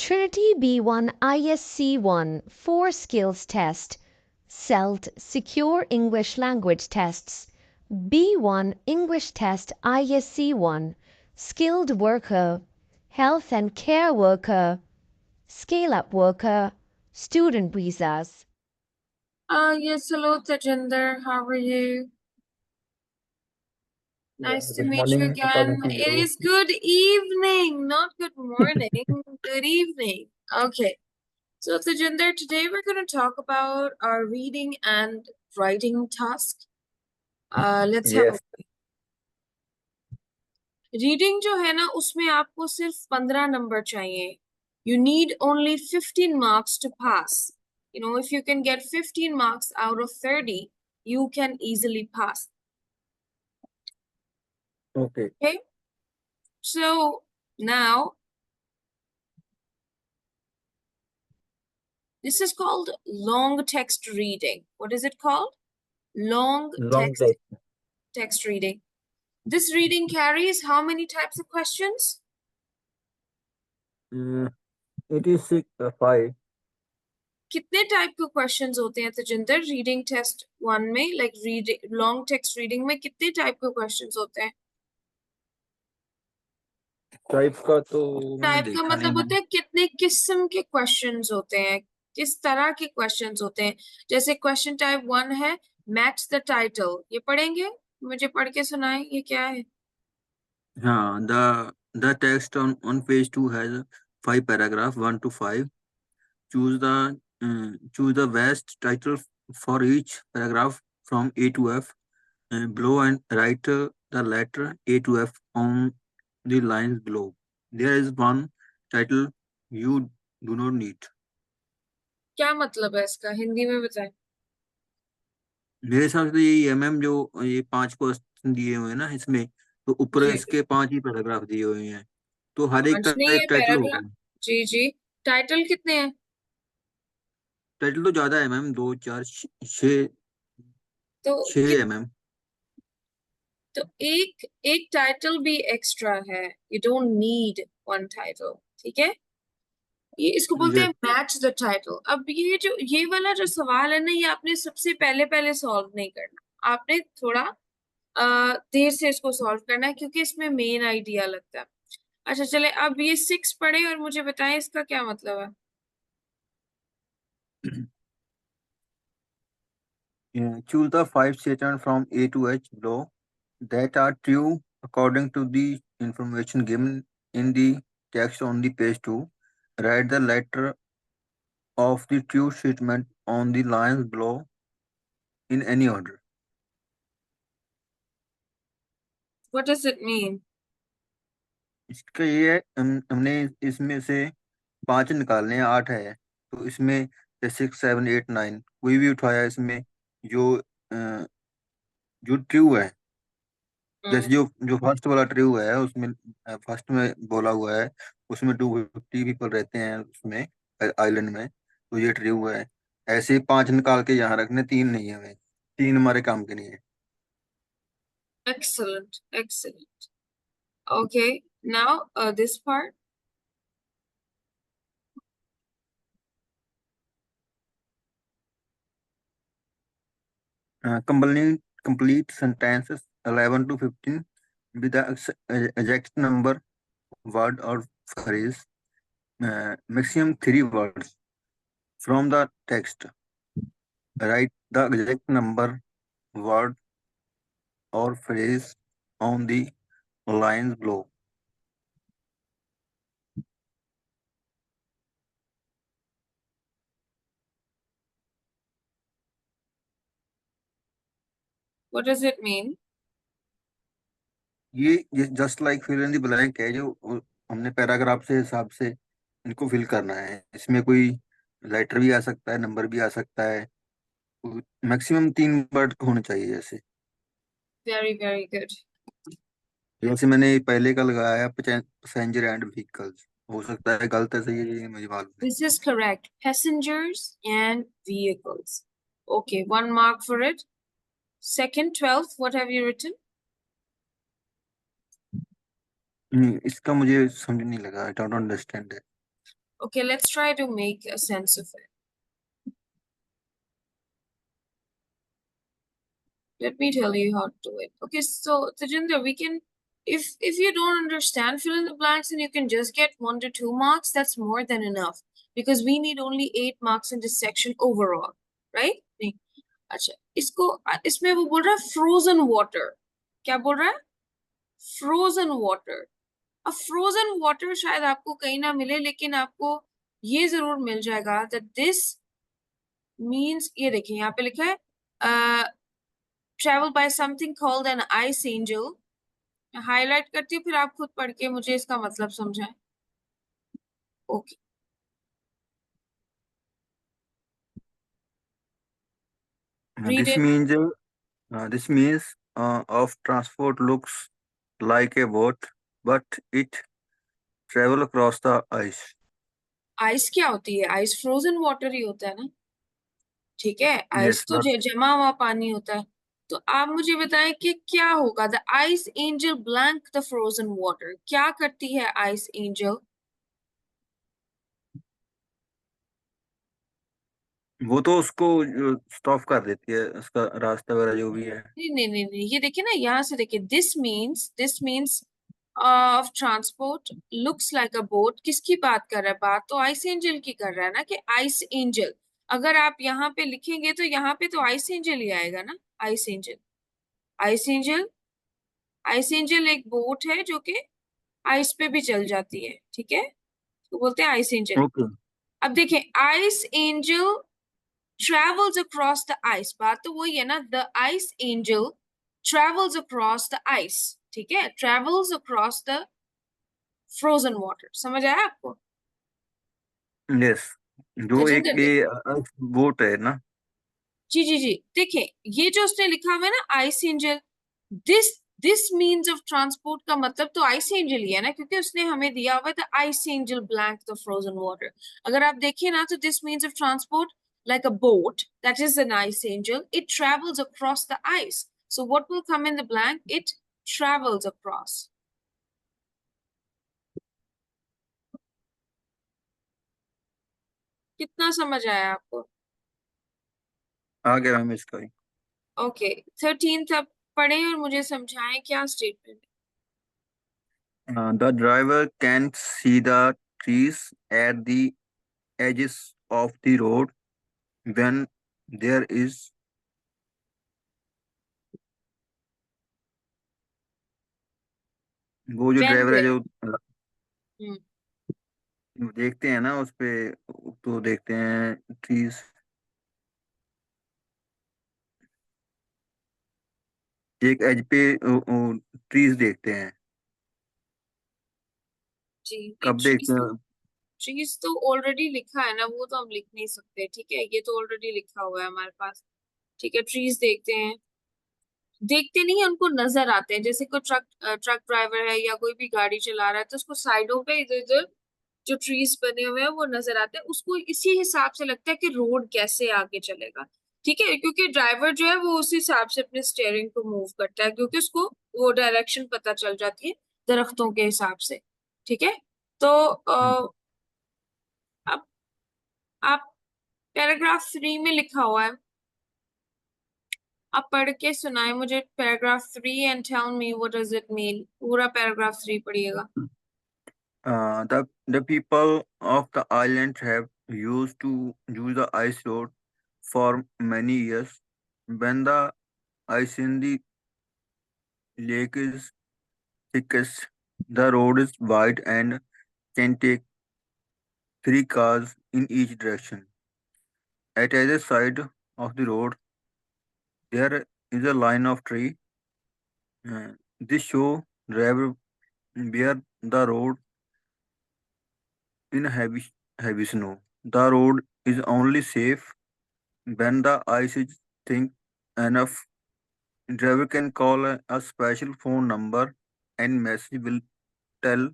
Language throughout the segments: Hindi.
Trinity B1 ISC1 4 skills test. CELT Secure English Language Tests. B1 English Test ISC1 Skilled Worker, Health and Care Worker, Scale-Up Worker, Student Visas. Yes, hello Tejinder, how are you? Nice to Good meet you morning, again. according to It you. is good evening, not good morning, good evening. Okay, so Tejinder, today we're going to talk about our reading and writing task. Let's have Yes. Reading जो है ना उसमें आपको सिर्फ 15 नंबर चाहिए. You need only 15 marks to pass. You know, if you can get 15 marks out of 30, you can easily pass. Okay. Okay, so now this is called long text reading. What is it called? Long text reading. This reading carries how many types of questions? It is 5. कितने टाइप के क्वेश्चंस होते हैं तजिंदर रीडिंग टेस्ट 1 में? Like reading long text reading में कितने टाइप के क्वेश्चंस होते हैं? टाइप का तो टाइप का देखा मतलब नहीं होता है कितने किस्म के क्वेश्चंस होते हैं, किस तरह के क्वेश्चंस होते हैं. जैसे क्वेश्चन टाइप 1 है मैच द टाइटल, ये पढ़ेंगे, मुझे पढ़ के सुनाएं ये क्या है. हाँ, the text on page 2 has 5 paragraph 1 to 5. Choose the best title for each paragraph from A to F. Below and write the letter A to F on the lines below. There is one title you do not need. क्या मतलब है इसका, हिंदी में बताएं. मेरे हिसाब से तो यही है मैम, जो ये 5 क्वेश्चन दिए हुए हैं ना इसमें, तो ऊपर जी इसके 5 ही पैराग्राफ दिए हुए हैं, तो हर एक 5 का नहीं है एक टाइटल पैराग्राफ. होगा. जी जी, टाइटल कितने हैं? टाइटल तो ज्यादा है मैम, 2 4 6 तो 6 है मैम. तो एक एक टाइटल भी एक्स्ट्रा है. You don't need one title, ठीक है. ये इसको बोलते हैं मैच द टाइटल. अब ये वाला जो सवाल है ना, ये आपने सबसे पहले पहले सॉल्व नहीं करना, आपने थोड़ा देर से इसको सॉल्व करना है क्योंकि इसमें मेन आइडिया लगता है. अच्छा चले, अब ये 6 पढ़े और मुझे बताएं इसका क्या मतलब है. Choose the 5 statements from A to H below that are true according to the information given in the text on the page 2. Write the letter of the true statement on the lines below in any order. What does it mean? इसका ये है, हमने इसमें से 5 निकालने हैं, 8 है, तो इसमें 6 7 8 9 कोई भी उठाया इसमें जो जो ट्रू है. जैसे जो जो फर्स्ट वाला ट्रू है उसमें, फर्स्ट में बोला हुआ है उसमें 250 पीपल रहते हैं उसमें आइलैंड में, तो ये ट्रू है. ऐसे 5 निकाल के यहाँ रखने, 3 नहीं है, हमें 3 हमारे काम के नहीं है. Excellent, excellent. Okay, now this part. Complete sentences 11 to 15 with the exact number, word or phrase. Maximum 3 words from the text. Write the exact number, word or phrase on the lines below. What does it mean? ये just like fill in the blank है, जो हमने पैराग्राफ से हिसाब से इनको फिल करना है. इसमें कोई लेटर भी आ सकता है, नंबर भी आ सकता है. मैक्सिमम 3 वर्ड होने चाहिए. जैसे Very, very good. जैसे मैंने पहले का लगाया पैसेंजर एंड व्हीकल्स, हो सकता है गलत है, सही है, ये मुझे मालूम नहीं. This is correct. Passengers and vehicles. Okay, 1 mark for it. Second, 12th, what have you written? इसका मुझे समझ नहीं लगा. I don't understand. Okay, let's try to make a sense of it. Let me tell you how to do it. Okay, so Tajinder, we can, if you don't understand, fill in the blanks and you can just get 1 to 2 marks, that's more than enough because we need only 8 marks in this section overall, right? नहीं, अच्छा, इसमें वो बोल रहा है frozen water. क्या बोल रहा है? Frozen water. अब frozen water शायद आपको कहीं ना मिले, लेकिन आपको ये जरूर मिल जाएगा that this means, ये देखिए यहाँ पे लिखा है travel by something called an ice angel. Highlight करती हूँ, फिर आप खुद पढ़ के मुझे इसका मतलब समझाएं. Okay, read This it. means of transport looks like a boat, but it travel across the ice. Ice क्या होती है? आइस फ्रोजन वाटर ही होता है ना, ठीक है? आइस Yes, तो sir. जमा हुआ पानी होता है. तो आप मुझे बताएं कि क्या होगा. The ice angel blank the frozen water. क्या करती है आइस एंजल? वो तो उसको स्टॉप कर देती है, उसका रास्ता वगैरह जो भी है. नहीं नहीं नहीं नहीं, ये देखिए ना, यहाँ से देखिए. This means of transport looks like a boat. किसकी बात कर रहा है? बात तो आइस एंजल की कर रहा है ना, कि आइस एंजल. अगर आप यहाँ पे लिखेंगे तो यहाँ पे तो आइस एंजल ही आएगा ना. Ice angel, ice angel, ice angel एक बोट है जो कि आइस पे भी चल जाती है, ठीक है? तो बोलते हैं आइस एंजल. ओके. अब देखें, ice angel travels across the ice. बात तो वही है ना, the ice angel travels across the ice, ठीक है? travels across the frozen water. समझ आया आपको? यस, जो एक तजिंदर ये बोट है ना. जी जी जी, देखिए ये जो उसने लिखा हुआ है ना, ice angel, this this means of transport का मतलब तो आइस एंजल ही है ना, क्योंकि उसने हमें दिया हुआ है the ice angel blank the frozen water. अगर आप देखिए ना, तो this means of transport like a boat, that is an ice angel, it travels across the ice. So what will come in the blank? It travels across. कितना समझ आया आपको? आ गया मैम इसका ही. ओके, 13th अब पढ़ें और मुझे समझाएं क्या statement. The driver can't see the trees at the edges of the road when there is. वो जो when ड्राइवर है there. जो हम्म, देखते हैं ना उस पे, तो देखते हैं ट्रीज, एक एज पे ट्रीज देखते हैं. जी, कब देखते हैं? चीज तो ऑलरेडी लिखा है ना, वो तो हम लिख नहीं सकते, ठीक है? ये तो ऑलरेडी लिखा हुआ है हमारे पास, ठीक है? ट्रीज देखते हैं, देखते नहीं है, उनको नजर आते हैं. जैसे कोई ट्रक ड्राइवर है या कोई भी गाड़ी चला रहा है, तो उसको साइडों पे इधर उधर जो ट्रीज बने हुए हैं वो नजर आते हैं. उसको इसी हिसाब से लगता है कि रोड कैसे आगे चलेगा, ठीक है? क्योंकि ड्राइवर जो है वो उस हिसाब से अपने स्टीयरिंग को मूव करता है, क्योंकि उसको वो डायरेक्शन पता चल जाती है दरख्तों के हिसाब से, ठीक है? तो अब आप पैराग्राफ 3 में लिखा हुआ है, आप पढ़ के सुनाए मुझे paragraph 3 and tell me what does it mean. पूरा पैराग्राफ 3 पढ़िएगा. The people of the island have used to use the ice road for many years. When the ice in the lake is thickest, the road is wide and can take 3 cars in each direction. At either side of the road, there is a line of tree. This show driver where the road in heavy snow. The road is only safe when the ice is thick enough. Driver can call a special phone number and message will tell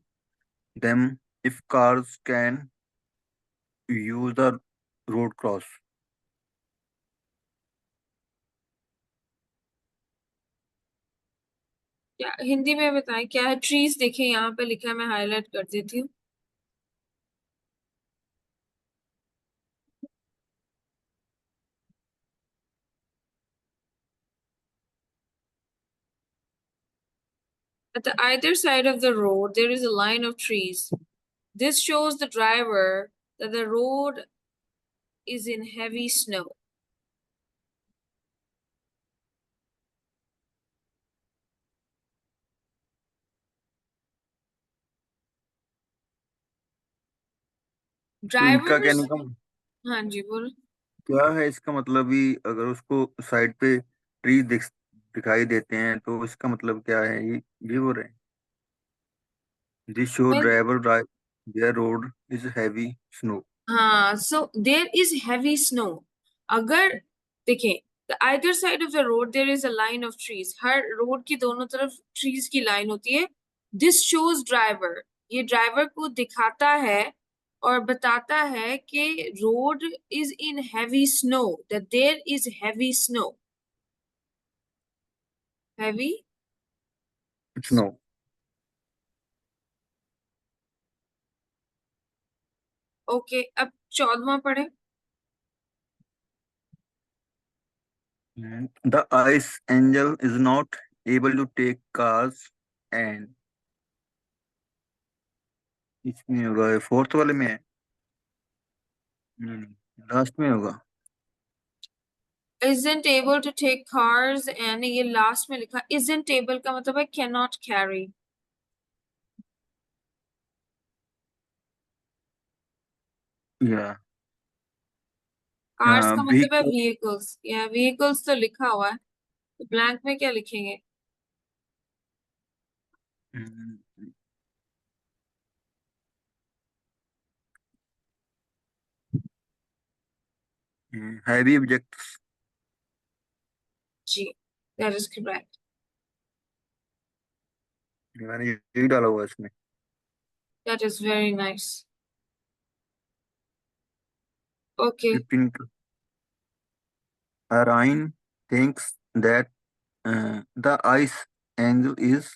them if cars can use the road cross. क्या हिंदी में बताएं क्या है? ट्रीज देखें, यहाँ पे लिखा है, मैं हाईलाइट कर देती हूँ. At the either side of the road, there is a line of trees. This shows the driver that the road is in heavy snow. तो इनका Drivers, कहने का हाँ जी बोलो। क्या है, इसका मतलब ही अगर उसको साइड पे ट्री दिखाई देते हैं तो इसका मतलब क्या है, ये बोल रहे हैं। This show Well, driver drive there road is heavy snow. हाँ, so there is heavy snow. अगर देखें, the either side of the road there is a line of trees. Her road की दोनों तरफ trees की लाइन होती है. This shows driver. ये ड्राइवर को दिखाता है और बताता है कि road is in heavy snow. That there is heavy snow. Heavy. Snow. Okay, अब 14वां पढ़े. The ice angel is not able to take cars and इसमें होगा, फोर्थ वाले में है, लास्ट में होगा। Isn't able to take cars and ये last में लिखा isn't able का मतलब है cannot carry. या कार्स का मतलब है व्हीकल। व्हीकल्स, या व्हीकल्स तो लिखा हुआ है, तो ब्लैंक में क्या लिखेंगे? Heavy objects. जी, दैट इज करेक्ट. मैंने यही डाला हुआ है इसमें। That is very nice. Okay. 15 Ryan thinks that the ice angel is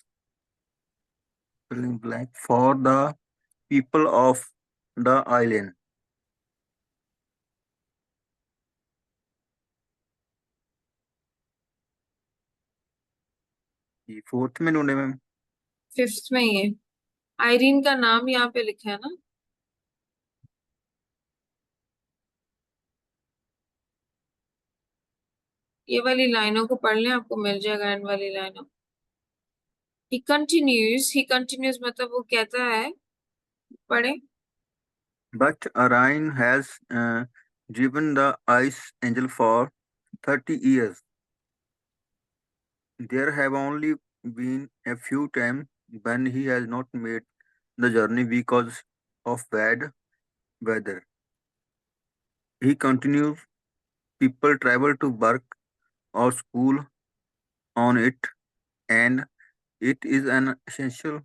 filling black for the people of the island। ये फोर्थ में ढूंढे मैम। फिफ्थ में ही है. आयरीन का नाम यहाँ पे लिखा है ना. ये वाली लाइनों को पढ़ लें, आपको मिल जाएगा एंड वाली लाइनों. ही कंटिन्यूज मतलब वो कहता है. पढ़े. But Orion has driven the ice angel for 30 years. There have only been a few times when he has not made the journey because of bad weather. He continues, people travel to work or school on it, and it is an essential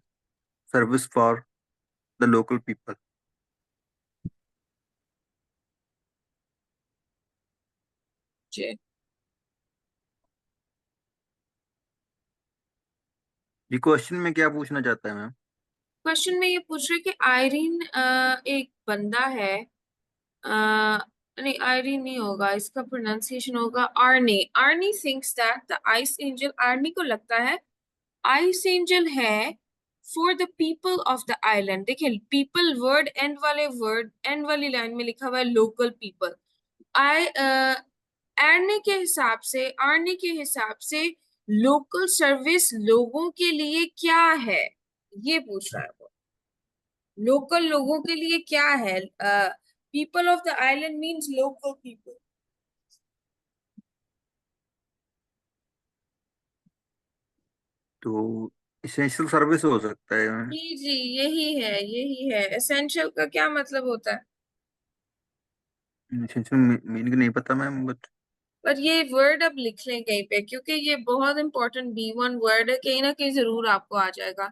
service for the local people। जी. ये क्वेश्चन में क्या पूछना चाहता है मैम? क्वेश्चन में ये पूछ रहे कि आयरीन एक बंदा है. नहीं, आयरीन नहीं होगा, इसका प्रोनाउंसिएशन होगा Arnie. Arnie thinks that the ice angel, Arnie को लगता है आइस एंजल है for the people of the island. देखिए, पीपल वर्ड एंड वाली लाइन में लिखा हुआ है लोकल पीपल. आई आर्नी के हिसाब से लोकल सर्विस लोगों के लिए क्या है, ये पूछ रहा है वो. लोकल लोगों के लिए क्या है? People of the island means local people. तो इसेंशियल सर्विस हो सकता है मैम। जी जी, यही है. एसेंशियल का क्या मतलब होता है? इसेंशियल मीनिंग नहीं पता मैम, बट पर ये वर्ड अब लिख लें कहीं पे, क्योंकि ये बहुत इंपॉर्टेंट B1 वर्ड है, कहीं ना कहीं जरूर आपको आ जाएगा.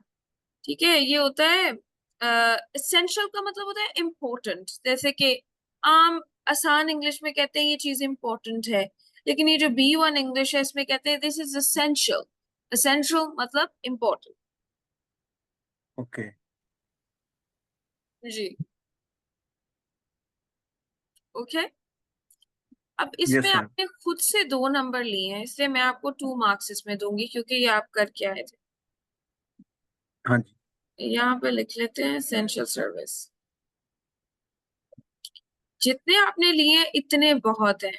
ठीक है, ये होता है एसेंशियल का मतलब होता है इम्पोर्टेंट. जैसे कि आम आसान इंग्लिश में कहते हैं ये चीज इम्पोर्टेंट है, लेकिन ये जो B1 इंग्लिश है इसमें कहते हैं दिस इज एसेंशियल. एसेंशियल मतलब इम्पोर्टेंट. ओके। जी. ओके. अब यस इसमें मैम। आपने खुद से 2 नंबर लिए हैं, इसलिए मैं आपको 2 मार्क्स इसमें दूंगी, क्योंकि ये आप करके आए थे. हाँ जी, यहाँ पे लिख लेते हैं एसेंशियल सर्विस। जितने आपने लिए इतने बहुत हैं,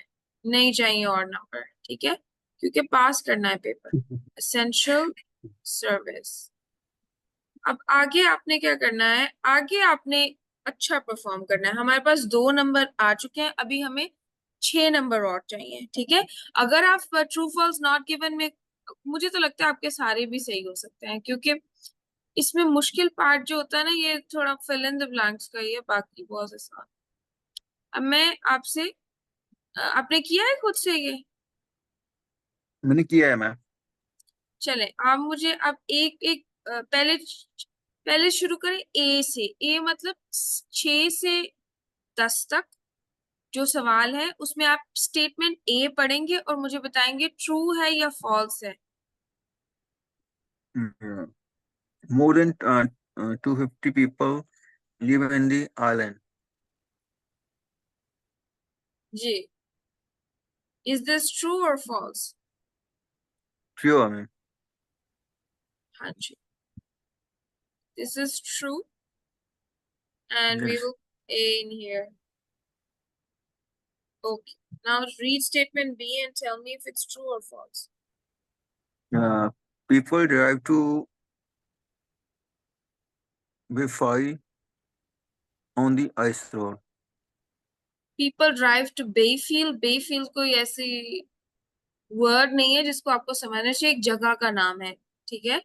नहीं चाहिए और नंबर, ठीक है, क्योंकि पास करना है पेपर। Essential service. अब आगे आपने क्या करना है, आगे आपने अच्छा परफॉर्म करना है। हमारे पास 2 नंबर आ चुके हैं, अभी हमें 6 नंबर और चाहिए, ठीक है। अगर आप ट्रू फॉल्स नॉट गिवन में, मुझे तो लगता है आपके सारे भी सही हो सकते हैं, क्योंकि इसमें मुश्किल पार्ट जो होता है ना, ये थोड़ा फिल इन द ब्लैंक्स का ही है, बाकी बहुत आसान। अब मैं आपसे, आपने किया है खुद से ये? मैंने किया है मैम। चले आप मुझे अब एक एक पहले पहले शुरू करें ए से। ए मतलब 6 से 10 तक जो सवाल है, उसमें आप स्टेटमेंट ए पढ़ेंगे और मुझे बताएंगे ट्रू है या फॉल्स है। More than 250 people live in the island. जी, इज दिस ट्रू और फॉल्स? True है मैम। हाँ जी, this is true and we Yes. will A in here. Okay, now read statement B and tell me if it's true or false. Uh, People drive to Wi-Fi on the ice road. People drive to Bayfield. Bayfield कोई ऐसी वर्ड नहीं है जिसको आपको समझना चाहिए, एक जगह का नाम है, ठीक है।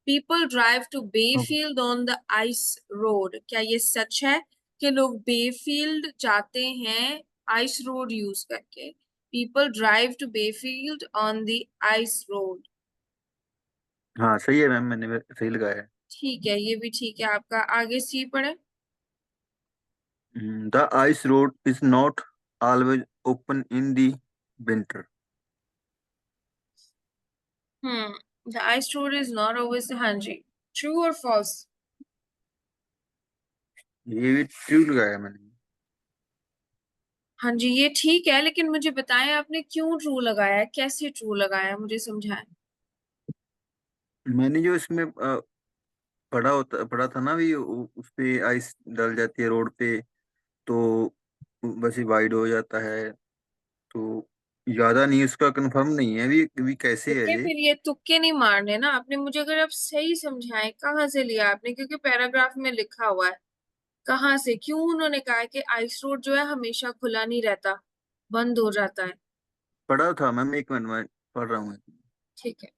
People drive to Okay. Bayfield on the ice road. क्या ये सच है कि लोग बेफील्ड जाते हैं आइस रोड यूज करके? People drive to Bayfield on the ice road. हाँ सही है मैम, मैंने सही लगाया है। ठीक है, ये भी ठीक है आपका। आगे सी पढ़े। The ice road is not always open in the winter. The ice road is not always, हाँ जी, ट्रू और फॉल्स? ये भी ट्रू लगाया है मैंने। हाँ जी, ये ठीक है, लेकिन मुझे बताएं आपने क्यों ट्रू लगाया है, कैसे ट्रू लगाया है, मुझे समझाएं। मैंने जो इसमें पढ़ा था ना भी, उस पे आइस डल जाती है रोड पे, तो बस ही वाइड हो जाता है। तो ज्यादा नहीं, उसका कंफर्म नहीं है अभी कैसे है देखिए, ये। फिर ये तुक्के नहीं मारने ना आपने मुझे। अगर आप सही समझाएं कहाँ से लिया आपने, क्योंकि पैराग्राफ में लिखा हुआ है। कहाँ से, क्यों उन्होंने कहा है कि आइस रोड जो है हमेशा खुला नहीं रहता, बंद हो जाता है? पढ़ा था मैम, एक मिनट में पढ़ रहा हूँ। ठीक है।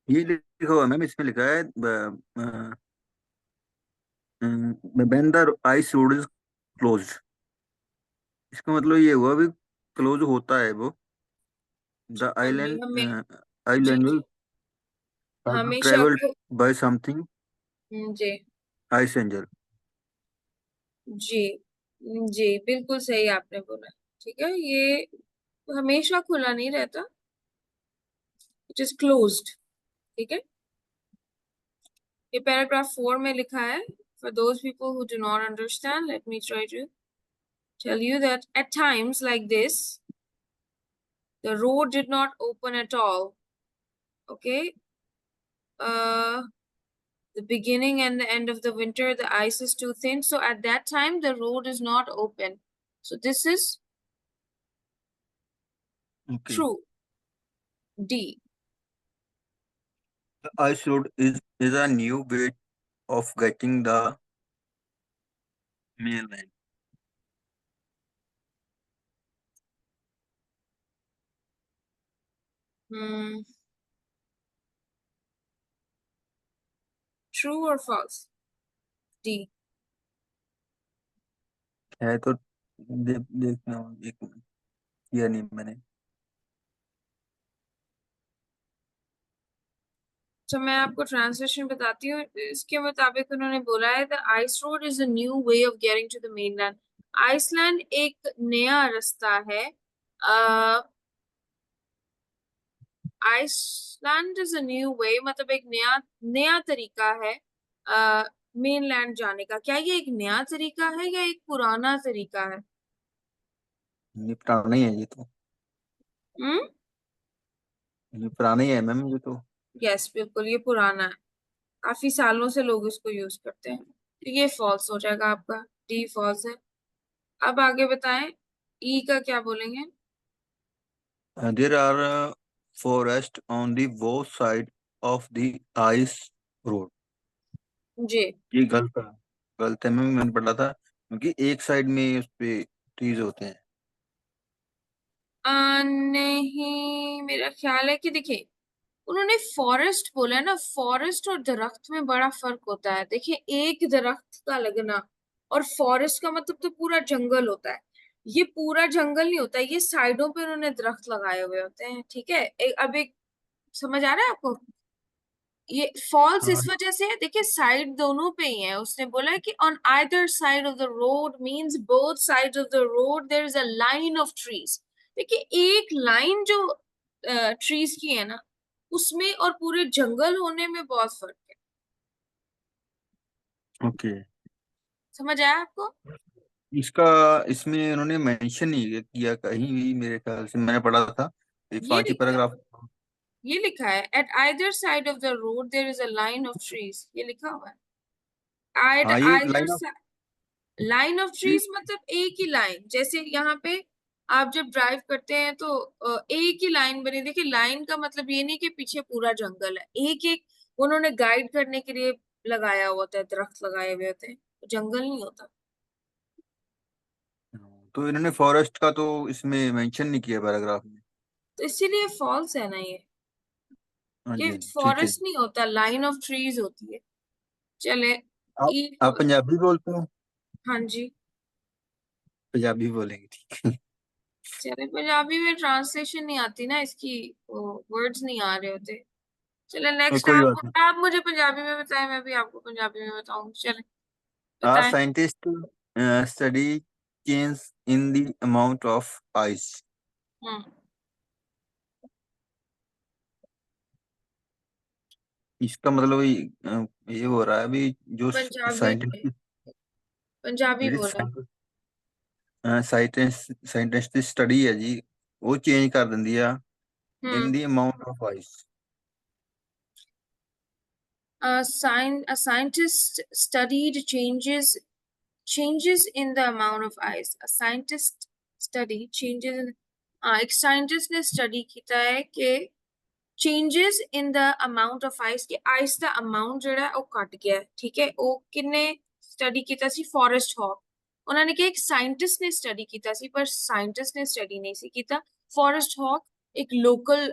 ये लिखा हुआ है मैम, इसमें लिखा है when the ice road is closed. इसका मतलब ये हुआ भी क्लोज होता है वो। द हाँ जी, आइलैंड हमें, जी आइलैंड जी, विल हैव टू हमेशा ट्रेवल बाय समथिंग जी आइस एंजल। जी जी, बिल्कुल सही आपने बोला। ठीक है, ये हमेशा खुला नहीं रहता, इट इज क्लोज्ड, ठीक है। ये पैराग्राफ 4 में लिखा है। For those people who do not understand, let me try to tell you that at times like this, the road did not open at all. Okay. The beginning and the end of the winter, the ice is too thin. So at that time, the road is not open. So this is okay. true. D. The ice road is a new way of getting the mainland. Hmm. True or false? D. है तो देखना एक मिनट, किया नहीं मैंने। तो मैं आपको ट्रांसलेशन बताती हूँ। इसके मुताबिक उन्होंने बोला है the ice road is a new way of getting to the mainland. Iceland एक नया रास्ता है। Iceland is a new way मतलब एक नया नया तरीका है मेनलैंड जाने का। क्या ये एक नया तरीका है या एक पुराना तरीका है? ये पुराना ही है ये तो। हम्म। ये पुराना ही है मैम ये तो। यस बिल्कुल ये पुराना है। काफी सालों से लोग इसको यूज करते हैं। तो ये फॉल्स हो जाएगा आपका। डी फॉल्स है। अब आगे बताएं ई का क्या बोलेंगे? There are forest on the both side of the ice road. जी। ये गलत है मैम, मैंने पढ़ा था क्योंकि एक साइड में उस पे ट्रीज होते हैं। नहीं मेरा ख्याल है कि देखिए उन्होंने फॉरेस्ट बोला है ना। फॉरेस्ट और दरख्त में बड़ा फर्क होता है। देखिए एक दरख्त का लगना और फॉरेस्ट का मतलब तो पूरा जंगल होता है। ये पूरा जंगल नहीं होता है, ये साइडों पे उन्होंने दरख्त लगाए हुए होते हैं। ठीक है अब एक समझ आ रहा है आपको? ये फॉल्स इस हाँ। वजह से है, देखिए साइड दोनों पे ही है। उसने बोला है कि on either side of the road means both sides of the road there is a line of trees. देखिए एक लाइन जो ट्रीज की है ना उसमें और पूरे जंगल होने में बहुत फर्क है। ओके। समझ आया आपको? इसका इसमें उन्होंने मेंशन नहीं किया कहीं भी, मेरे ख्याल से मैंने पढ़ा था ये ये पांच ही लिखा है। पैराग्राफ। ये लिखा है at either side of the road there is a line of trees. ये लिखा हुआ है एट हाँ ये either. Line of. Line of trees मतलब एक ही लाइन। जैसे यहाँ पे आप जब ड्राइव करते हैं तो एक ही लाइन बनी। देखिए लाइन का मतलब ये नहीं कि पीछे पूरा जंगल है। एक एक उन्होंने गाइड करने के लिए लगाया हुआ होता है, दरख्त लगाए हुए होते हैं, जंगल नहीं होता। तो इन्होंने फॉरेस्ट का तो इसमें मेंशन नहीं किया पैराग्राफ में। तो इसीलिए फॉल्स है ना हाँ ये जी, ठीक है। फॉरेस्ट नहीं होता, लाइन ऑफ ट्रीज होती है। चले आप ई। आप पंजाबी बोलते हो? हाँ जी। पंजाबी बोलेंगे, ठीक है। चले पंजाबी में ट्रांसलेशन नहीं आती ना इसकी, वर्ड्स नहीं आ रहे होते। चले नेक्स्ट कोई बात नहीं। आप मुझे पंजाबी में बताएं, मैं भी आपको पंजाबी में बताऊं। चले आर बताएं। Scientist study change in the amount of ice. Hmm. इसका मतलब ये हो रहा है अभी जो पंजाबी में साइंटिस्ट पंजाबी बोलो। साइंटिस्ट की स्टडी है जी, वो चेंज कर दिंदी आ in hmm. The amount of ice. A scientist studied changes in the amount of ice. A scientist study changes in एक साइंटिस्ट ने स्टडी किया है कि changes in the amount of ice कि आइस का अमाउंट जो है वो घट गया है। ठीक है वो किन्ने स्टडी किया सी? Forest hoc. उन्होंने कहा एक साइंटिस्ट ने स्टडी किया सी पर साइंटिस्ट ने स्टडी नहीं सी किया। फॉरेस्ट हॉक एक लोकल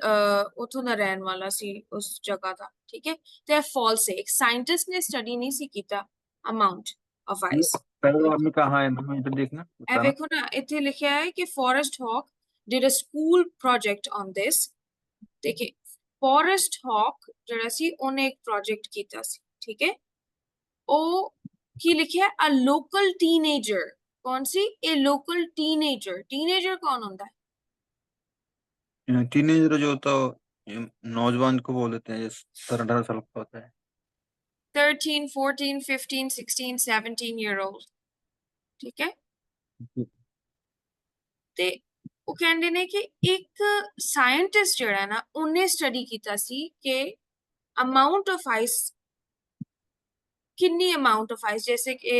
उथों दा रहन वाला सी उस जगह का। ठीक है तो ये फॉल्स है, एक साइंटिस्ट ने स्टडी नहीं सी किया अमाउंट ऑफ ये आइस। पैराग्राफ में कहाँ है मैम, इधर देखना ए बताना। देखो ना इतने लिखा है कि Forest Hawk did a school project on this. देखिए फॉरेस्ट हॉक जरा सी ਉਹਨੇ एक प्रोजेक्ट ਕੀਤਾ ਸੀ। ठीक है ਉਹ ਕੀ लिखा है अ लोकल टीनेजर। कौन सी? A local teenager. टीनेजर कौन होता है? टीनेजर जो होता है नौजवान को बोल देते हैं, जो 17-18 साल का होता है। 13 14 15 16 17 ईयर ओल्ड। ठीक है ਤੇ ਉਹ ਕਹਿੰਦੇ ਨੇ ਕਿ ਇੱਕ ਸਾਇੰਟਿਸਟ ਜਿਹੜਾ ਹੈ ਨਾ ਉਹਨੇ ਸਟੱਡੀ ਕੀਤਾ ਸੀ ਕਿ अमाउंट ऑफ आइस कितनी amount of ice जैसे कि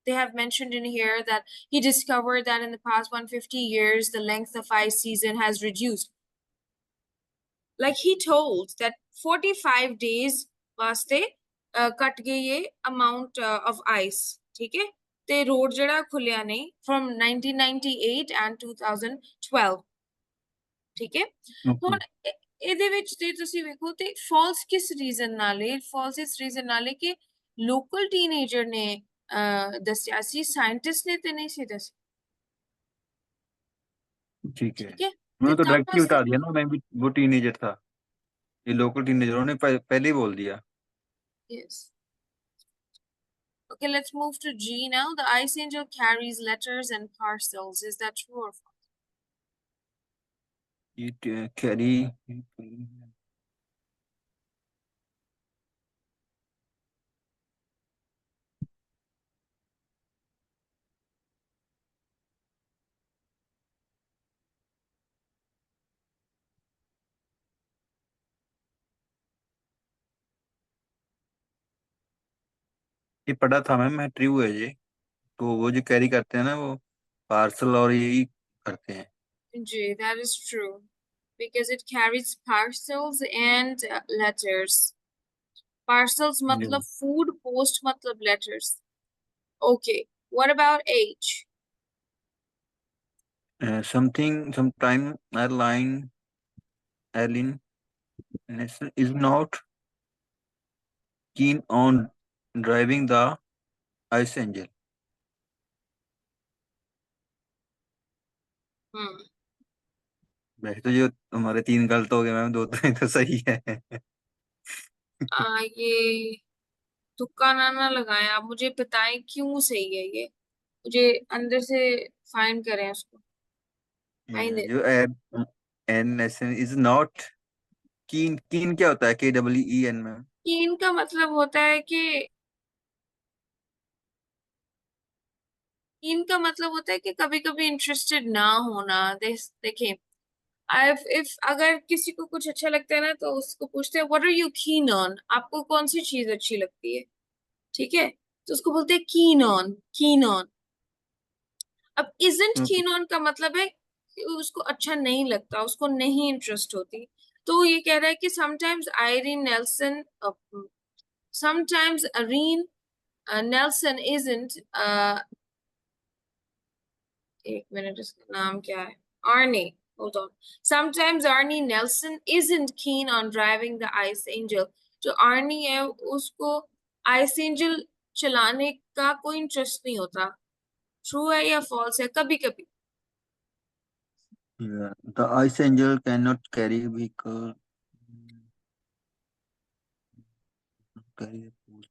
they have mentioned in here that he discovered that in the past 150 years the length of ice season has reduced. Like he told that 45 days वास्ते कट गई ये amount of ice। ठीक है ਤੇ रोड ਜਿਹੜਾ खुलिया नहीं from 1998 and 2012। ठीक है ओके। ਹੁਣ ਇਹਦੇ ਵਿੱਚ ਤੇ ਤੁਸੀਂ ਵੇਖੋ ਤੇ ਫਾਲਸ ਕਿਸ ਰੀਜ਼ਨ ਨਾਲ ਹੈ? ਫਾਲਸ ਇਸ ਰੀਜ਼ਨ ਨਾਲ ਹੈ ਕਿ ਲੋਕਲ ਟੀਨੇਜਰ ਨੇ ਦੱਸਿਆ ਸੀ, ਸਾਇੰਟਿਸਟ ਨੇ ਤੇ नहीं ਸੀ ਦੱਸਿਆ। ठीक है, ठीक है ਤੇ उन्होंने तो तब डायरेक्टली वास्ते बता दिया ना मैं भी वो टीनेजर था। ये लोकल टीनेजरों ने पहले ही बोल दिया। Yes. Okay, let's move to G now. The ice angel carries letters and parcels. Is that true or false? It carry ये पढ़ा था मैं ट्रू है ये। तो वो जो कैरी करते हैं ना वो पार्सल और यही करते हैं। G, that is true. Because it carries parcels and letters. Parcels matlab food, post matlab letters. Okay, what about H? Sometime airline is not keen on driving the ice angel। वैसे तो जो हमारे 3 गलत हो गए मैम, 2 तो सही है। ये तुक्का ना लगाएं आप, मुझे बताएं क्यों सही है ये, मुझे अंदर से फाइंड करें उसको, फाइंड इट। जो N S N is not keen. Keen क्या होता है? KEEN में। कीन का मतलब होता है कि कभी कभी इंटरेस्टेड ना होना। देखें, इफ अगर किसी को कुछ अच्छा लगता है ना तो उसको पूछते हैं what are you keen on, आपको कौन सी चीज अच्छी लगती है, ठीक है, तो उसको बोलते हैं कीन ऑन, कीन ऑन। अब इजंट ओके। कीन ऑन का मतलब है कि उसको अच्छा नहीं लगता, उसको नहीं इंटरेस्ट होती। तो ये कह रहा है कि sometimes Irene Nelson, sometimes Areen Nelson isn't, एक मिनट, इसका नाम क्या है, Arnie, hold on, sometimes Arnie Nelson isn't keen on driving the Ice Angel। जो आर्नी है उसको आइस एंजल चलाने का कोई इंटरेस्ट नहीं होता। ट्रू है या फॉल्स है? कभी कभी। Yeah, the ice angel cannot carry vehicle. Carry a person.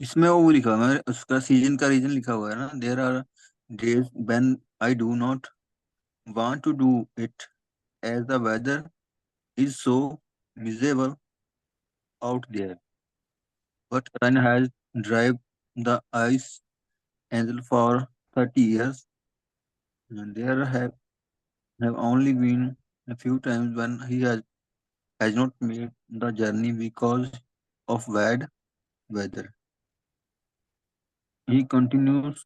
इसमें वो लिखा हुआ है, उसका सीजन का रीजन लिखा हुआ है ना। There are days when I do not want to do it as the weather is so miserable out there, but Ryan has driven the ice angel for 30 years, and there have only been a few times when he has not made the journey because of bad weather. He continues,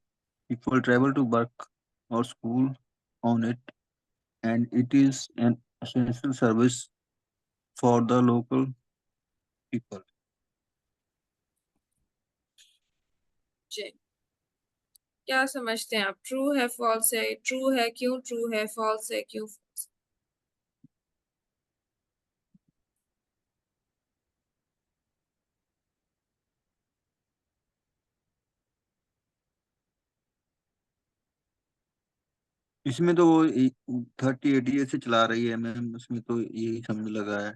people travel to work or school on it, and it is an essential service for the local people. जी, क्या समझते हैं आप? ट्रू है, फॉल्स है? ट्रू है क्यों, ट्रू है, फॉल्स है क्यों, false? इसमें तो वो 38 ईयर से चला रही है मैम, उसमें तो यही समझ लगा है।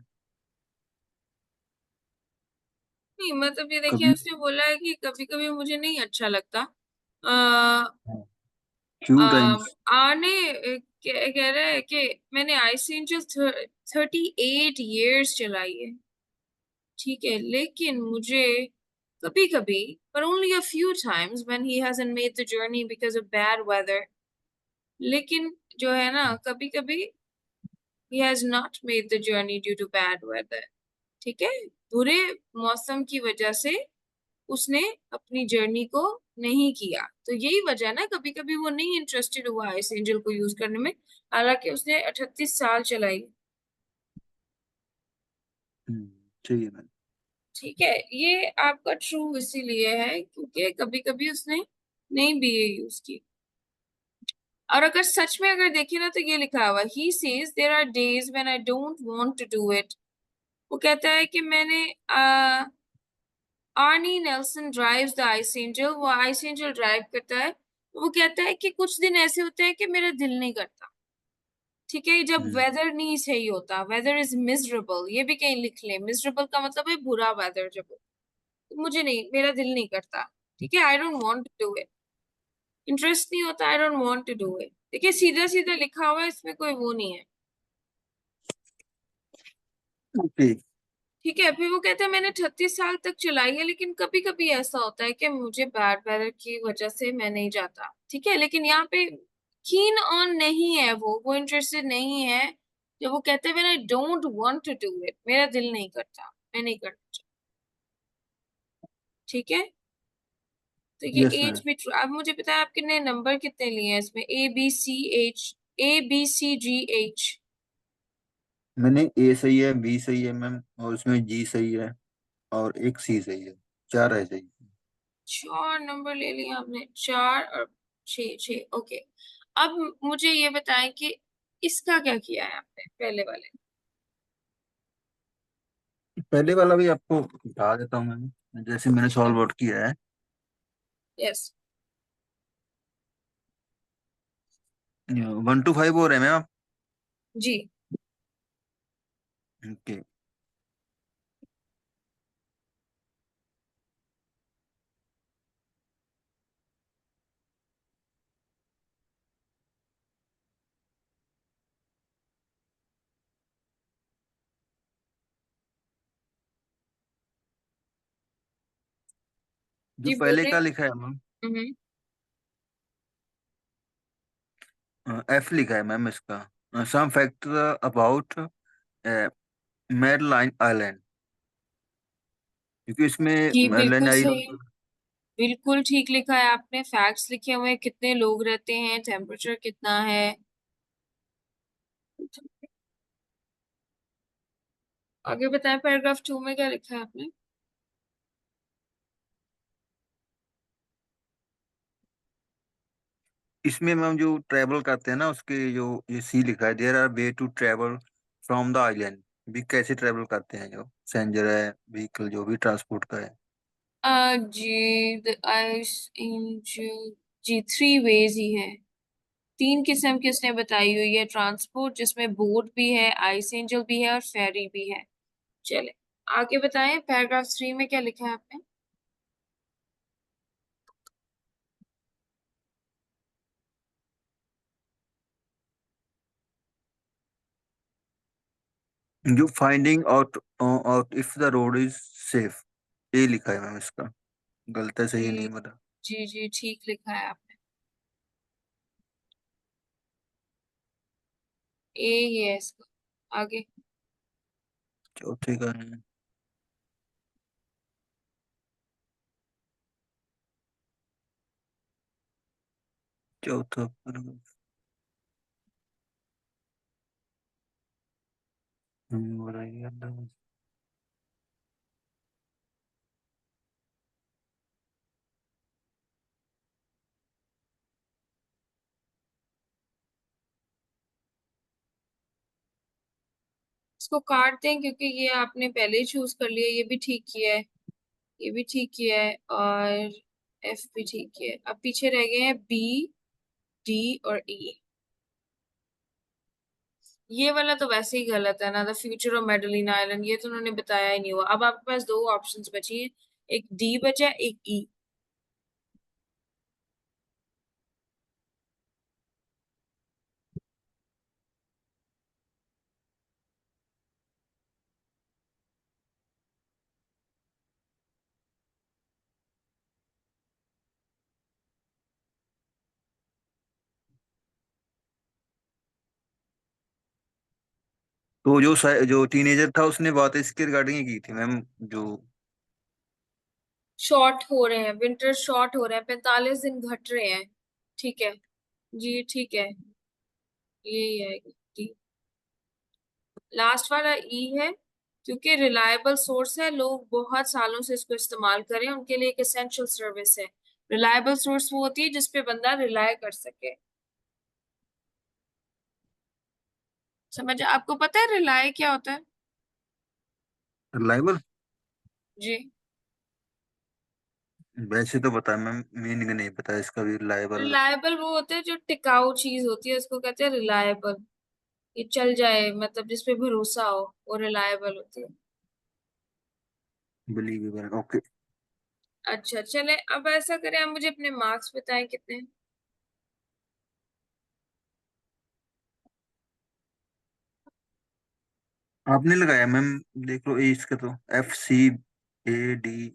नहीं मतलब ये देखिए, कभी उसने बोला है कि कभी कभी मुझे नहीं अच्छा लगता। आ, फ्यू टाइम्स। आने कह रहा है कि मैंने आइस एंजल 38 चलाई है, ठीक है, लेकिन मुझे कभी कभी, पर only a few times when he hasn't made the journey because of bad weather, लेकिन जो है ना, कभी कभी he has not made the journey due to bad weather, ठीक है, बुरे मौसम की वजह से उसने अपनी जर्नी को नहीं किया। तो यही वजह है ना, कभी कभी वो नहीं इंटरेस्टेड हुआ इस एंजल को यूज करने में, हालांकि उसने 38 साल चलाई। ठीक है मैम। ठीक है, ये आपका ट्रू इसीलिए है क्योंकि कभी कभी उसने नहीं भी ये यूज की। और अगर सच में अगर देखिए ना तो ये लिखा हुआ ही says there are days when I don't want to do it. वो कहता है कि मैंने Arnie Nelson drives the ice angel, वो आइस एंजल ड्राइव करता है। वो कहता है कि कुछ दिन ऐसे होते हैं कि मेरा दिल नहीं करता। ठीक है, जब वेदर नहीं सही होता, वेदर इज मिजरेबल, ये भी कहीं लिख ले, मिजरेबल का मतलब है बुरा वेदर जब हो, तो मुझे नहीं, मेरा दिल नहीं करता। ठीक है, I don't want to do it, interest नहीं होता, I don't want to do it. देखिए सीधा सीधा लिखा हुआ है, इसमें कोई वो नहीं है। ओके। ठीक है, फिर वो कहते हैं मैंने 36 साल तक चलाई है, लेकिन कभी कभी ऐसा होता है कि मुझे बैड वेदर की वजह से मैं नहीं जाता। ठीक है, लेकिन यहाँ पे कीन ऑन नहीं है, वो इंटरेस्टेड नहीं है। जब वो कहते हैं when I don't want to do it, मेरा दिल नहीं करता, मैं नहीं करना चाहता। ठीक है, तो ये यस एज मैम। भी true। अब मुझे पता है आप कितने नंबर कितने लिए हैं इसमें, A B C G H। मैंने ए सही है, बी सही है मैम, और उसमें जी सही है, और एक सी सही है, 4 है सही। 4 नंबर ले लिया आपने, 4 और 6 ओके। अब मुझे ये बताएं कि इसका क्या किया है आपने पहले वाले। पहले वाला भी आपको बता देता हूँ मैम, जैसे मैंने सॉल्व आउट किया है। यस 1 to 5 हो रहे हैं मैम आप। जी। ओके। जो जी पहले बोले। का लिखा है मैम, हम्म। एफ लिखा है मैम इसका, सम फैक्ट अबाउट मैडलाइन आइलैंड, क्योंकि इसमें जी मैडलाइन बिल्कुल सही, आइलैंड। बिल्कुल ठीक लिखा है आपने, फैक्ट्स लिखे हुए हैं, कितने लोग रहते हैं, टेम्परेचर कितना है। आगे बताएं, पैराग्राफ 2 में क्या लिखा है आपने। इसमें मैम जो ट्रेवल करते हैं ना, उसके जो ये सी लिखा है, there are ways to travel from the island, भी कैसे ट्रेवल करते हैं, जो पैसेंजर है, व्हीकल जो भी ट्रांसपोर्ट का है। जी द आइस एंजल, जी 3 वेज ही है, 3 किस्म की उसने बताई हुई है ट्रांसपोर्ट, जिसमें बोट भी है, आइस एंजल भी है और फेरी भी है। चले आगे बताएं, पैराग्राफ 3 में क्या लिखा है आपने। जो finding out out if the road is safe, ये लिखा है मैम इसका, गलत है सही है जी नहीं पता। जी जी ठीक लिखा है आपने, ए ही है इसका। आगे चौथे का है। चौथा paragraph। बताइए अंदर। इसको काट दें, क्योंकि ये आपने पहले ही चूज कर लिया, ये भी ठीक किया है, ये भी ठीक किया है, और एफ भी ठीक किया है। अब पीछे रह गए हैं बी, डी और ई। ये वाला तो वैसे ही गलत है ना, the future of Madeline Island, ये तो उन्होंने बताया ही नहीं हुआ। अब आपके पास 2 ऑप्शंस बची हैं, एक डी बचा, एक ई। तो जो टीनेजर था उसने बात इसके रिगार्डिंग ही की थी मैम, जो शॉर्ट हो रहे हैं, विंटर शॉर्ट हो रहे हैं, 45 दिन घट रहे हैं। ठीक है जी, ठीक है, यही है डी। लास्ट वाला ई है, क्योंकि रिलायबल सोर्स है, लोग बहुत सालों से इसको इस्तेमाल करें, उनके लिए एक एसेंशियल सर्विस है। रिलायबल सोर्स वो होती है जिसपे बंदा रिलाय कर सके। समझ, आपको पता है रिलाय क्या होता है? रिलायबल जी। वैसे तो पता है मैम, मीनिंग नहीं पता इसका भी, रिलायबल। रिलायबल वो होते हैं जो टिकाऊ चीज होती है, उसको कहते हैं रिलायबल। ये चल जाए, मतलब जिसपे भरोसा हो, वो रिलायबल होती है। Believable, okay. अच्छा चले, अब ऐसा करें, आप मुझे अपने मार्क्स बताएं कितने हैं? आपने लगाया मैम, देख लो इसका तो FCADFE।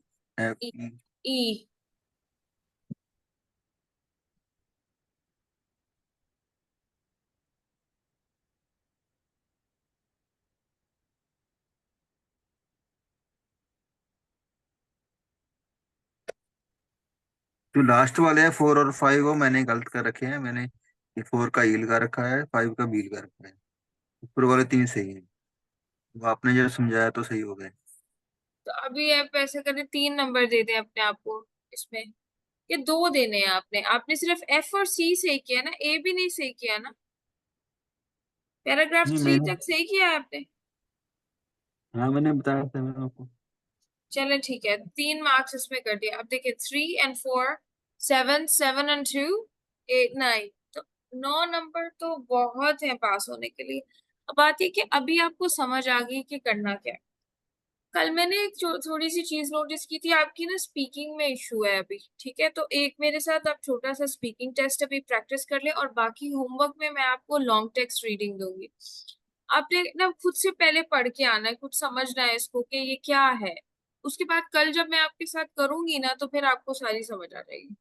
ई। जो लास्ट वाले हैं 4 और 5, वो मैंने गलत कर रखे हैं। मैंने ये 4 का ई लगा रखा है, 5 का बी लगा रखा है। ऊपर वाले 3 सही है, वो आपने जो समझाया तो सही हो गए। तो अभी आप ऐसा करें, 3 नंबर दे दें अपने आप को इसमें। ये 2 देने हैं आपने। आपने सिर्फ एफ और सी सही किया ना, ए भी नहीं सही किया ना? पैराग्राफ नहीं 3 मैंने, तक सही किया है आपने? हाँ मैंने बताया था मैंने आपको। चले ठीक है, 3 मार्क्स इसमें कर दिया। अब देखिए 3 and 4, 7, 7 and 2, 8, 9। तो 9 नंबर तो बहुत है पास होने के लिए। अब बात ये कि अभी आपको समझ आ गई कि करना क्या है। कल मैंने एक थोड़ी सी चीज नोटिस की थी, आपकी ना स्पीकिंग में इशू है अभी, ठीक है? तो एक मेरे साथ आप छोटा सा स्पीकिंग टेस्ट अभी प्रैक्टिस कर ले, और बाकी होमवर्क में मैं आपको लॉन्ग टेक्स्ट रीडिंग दूंगी। आपने ना खुद से पहले पढ़ के आना है, कुछ समझना है इसको कि ये क्या है। उसके बाद कल जब मैं आपके साथ करूंगी ना, तो फिर आपको सारी समझ आ जाएगी।